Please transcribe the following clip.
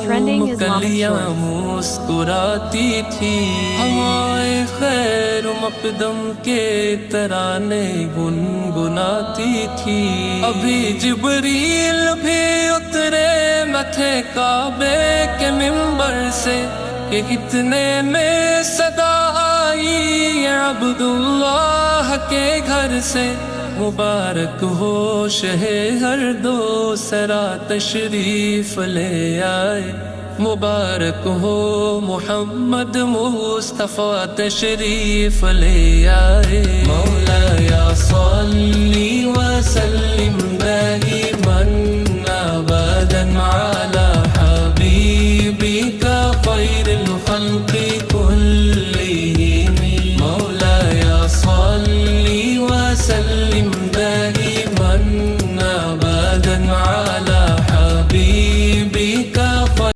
Trending Islamic کلیاں shorts. مسکراتی تھی، ہوائے خیر مقدم کے ترانے گنگناتی تھی، ابھی جبریل بھی اترے متھے کعبے کے منبر سے کہ اتنے میں صدا آئی عبداللہ کے گھر سے، مبارک ہو شہ ہر دو سرا تشریف لے آئے، مبارک ہو محمد مصطفیٰ تشریف لے آئے، مولاي صلی وسلم دائما ابدا على